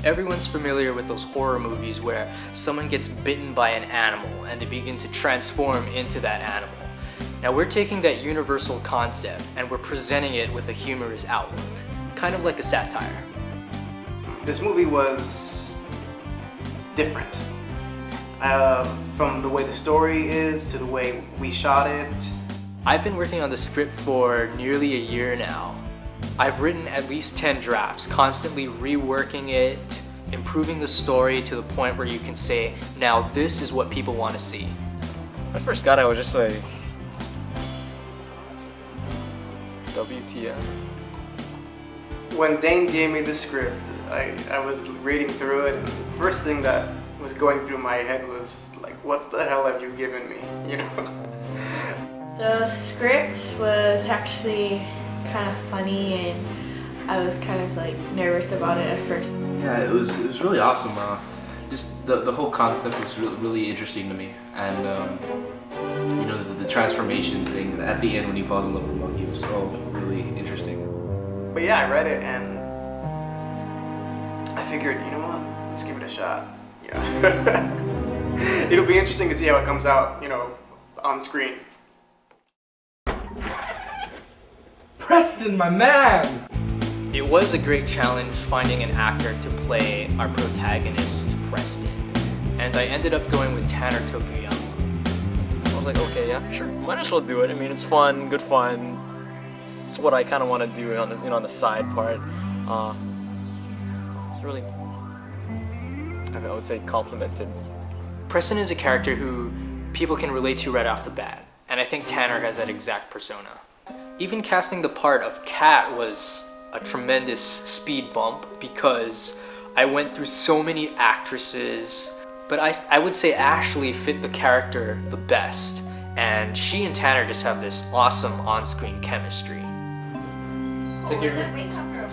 everyone's familiar with those horror movies where someone gets bitten by an animal and they begin to transform into that animal. Now we're taking that universal concept and we're presenting it with a humorous outlook, kind of like a satire. This movie was different. From the way the story is to the way we shot it. I've been working on the script for nearly a year now. I've written at least 10 drafts, constantly reworking it, improving the story to the point where you can say, now this is what people want to see. When I first got it, I was just like, WTF? When Dane gave me the script, I was reading through it, and the first thing that was going through my head was like, what the hell have you given me, you know? The script was actually kind of funny, and I was kind of like nervous about it at first. Yeah, it was really awesome. Just the whole concept was really interesting to me, and you know, the transformation thing at the end when he falls in love with the monkey was all really interesting. But yeah, I read it and I figured, you know what, let's give it a shot. Yeah. It'll be interesting to see how it comes out, you know, on screen. Preston, my man! It was a great challenge finding an actor to play our protagonist, Preston, and I ended up going with Tanner Tokuyama. I was like, okay, yeah, sure, might as well do it. I mean, it's fun, good fun. It's what I kind of want to do on the, you know, on the side part. It's really, I would say, complimented. Preston is a character who people can relate to right off the bat, and I think Tanner has that exact persona. Even casting the part of Kat was a tremendous speed bump because I went through so many actresses, but I would say Ashley fit the character the best, and she and Tanner just have this awesome on-screen chemistry. Where did we come from?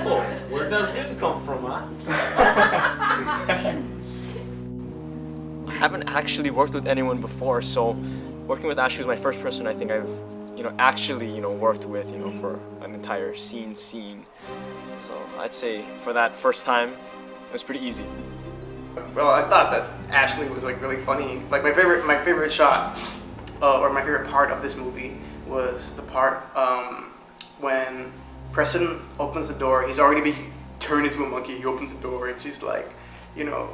Oh, where does it come from, huh? I haven't actually worked with anyone before, so working with Ashley was my first person I think I've, you know, actually, you know, worked with, you know, for an entire scene. So I'd say for that first time, it was pretty easy. Well, I thought that Ashley was like really funny. Like my favorite shot, or my favorite part of this movie was the part when Preston opens the door. He's already been turned into a monkey. He opens the door and she's like, you know,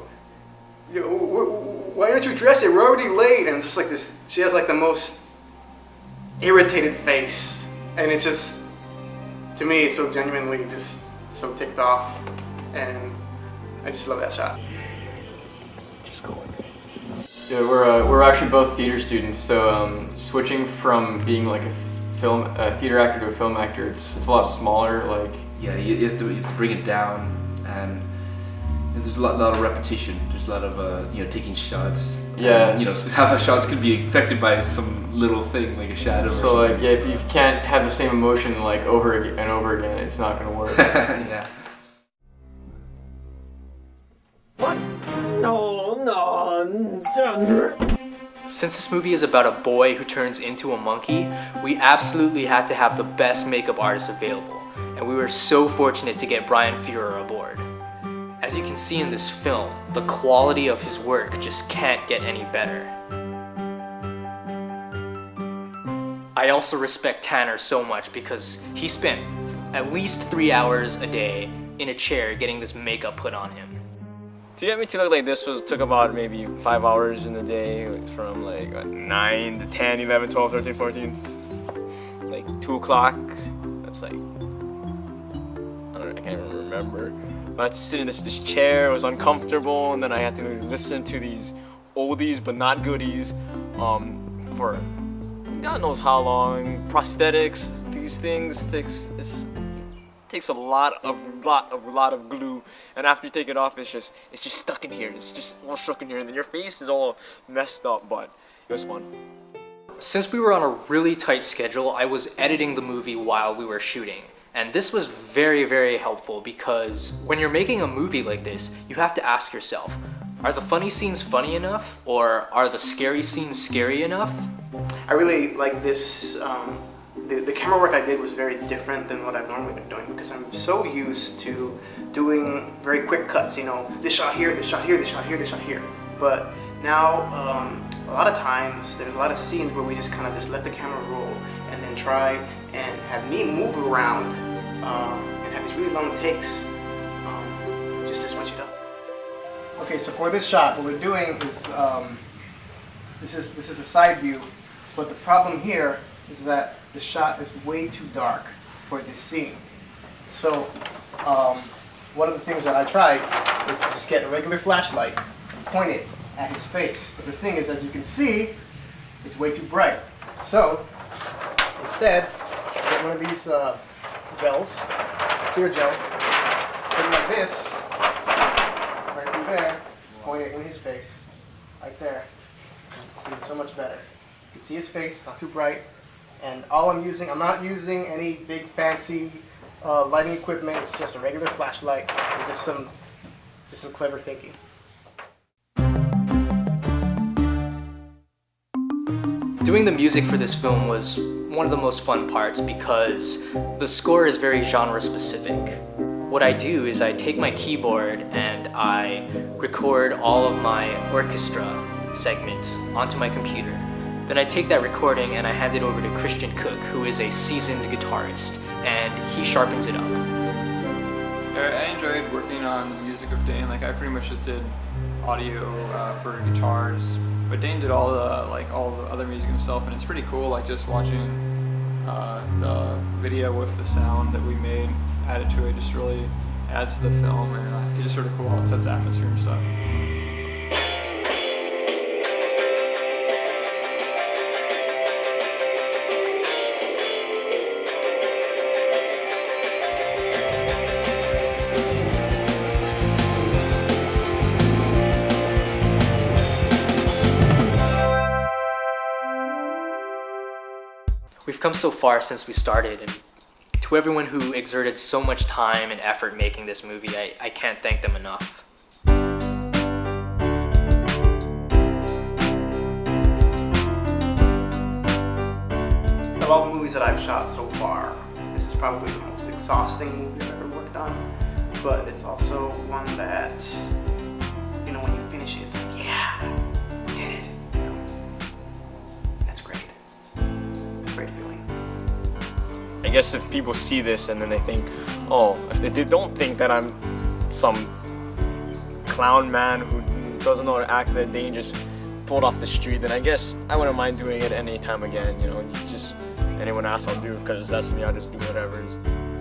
why aren't you dressed yet? We're already late. And just like this, she has like the most irritated face, and it's just, to me, so genuinely just so ticked off, and I just love that shot. Yeah, we're actually both theater students, so switching from being like a theater actor to a film actor, it's a lot smaller. Like, Yeah, you have to bring it down, and there's a lot of repetition. There's a lot of you know, taking shots. Yeah. And, you know, how shots can be affected by some little thing like a shadow. So or like, yeah, if you can't have the same emotion like over and over again, it's not gonna work. Yeah. What? No. Since this movie is about a boy who turns into a monkey, we absolutely had to have the best makeup artists available, and we were so fortunate to get BRYAN aboard. As you can see in this film, the quality of his work just can't get any better. I also respect Tanner so much because he spent at least 3 hours a day in a chair getting this makeup put on him. To get me to look like this took about maybe 5 hours in the day, from like 9 to 10, 11, 12, 13, 14, like 2 o'clock. That's like, I can't even remember. But I had to sit in this chair, it was uncomfortable, and then I had to listen to these oldies but not goodies for God knows how long. Prosthetics, these things takes a lot of glue, and after you take it off, it's just stuck in here. It's just all stuck in here, and then your face is all messed up. But it was fun. Since we were on a really tight schedule, I was editing the movie while we were shooting. And this was very, very helpful because when you're making a movie like this, you have to ask yourself, are the funny scenes funny enough? Or are the scary scenes scary enough? I really like this the camera work I did was very different than what I've normally been doing because I'm so used to doing very quick cuts, you know, this shot here, this shot here, this shot here, this shot here. But now, a lot of times, there's a lot of scenes where we just kind of just let the camera roll and then try and have me move around and have these really long takes just to switch it up. Okay, so for this shot, what we're doing is, this is a side view, but the problem here is that the shot is way too dark for this scene. So one of the things that I tried is to just get a regular flashlight and point it at his face. But the thing is, as you can see, it's way too bright. So instead, get one of these gels, clear gel, put it like this, right through there, point it in his face, right there. See, so much better. You can see his face, not too bright. And all I'm not using any big fancy lighting equipment. It's just a regular flashlight and just some clever thinking. Doing the music for this film was one of the most fun parts because the score is very genre specific. What I do is I take my keyboard and I record all of my orchestra segments onto my computer. Then I take that recording and I hand it over to Christian Cook, who is a seasoned guitarist, and he sharpens it up. I enjoyed working on the music of Dane. Like I pretty much just did audio for guitars, but Dane did all the other music himself, and it's pretty cool. Like just watching the video with the sound that we made added to it just really adds to the film, and it's just sort of cool how it sets the atmosphere and stuff. We've come so far since we started, and to everyone who exerted so much time and effort making this movie, I can't thank them enough. Of all the movies that I've shot so far, this is probably the most exhausting movie I've ever worked on. But it's also one that, you know, when you finish it, it's like, yeah, we did it. You know, that's great. Great feeling. I guess if people see this and then they think, oh, if they don't think that I'm some clown man who doesn't know how to act, that they just pulled off the street, then I guess I wouldn't mind doing it any time again. You know, just anyone else I'll do, because that's me. I'll just do whatever.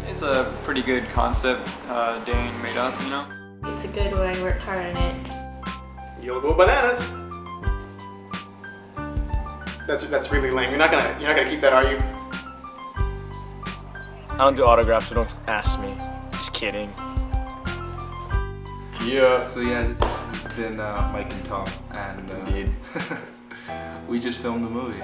It's a pretty good concept Dane made up, you know? It's a good one, I worked hard on it. You'll go bananas. That's really lame. You're not gonna keep that, are you? I don't do autographs, so don't ask me. Just kidding. Yeah. So yeah, this has been Mike and Tom, and Indeed. we just filmed the movie.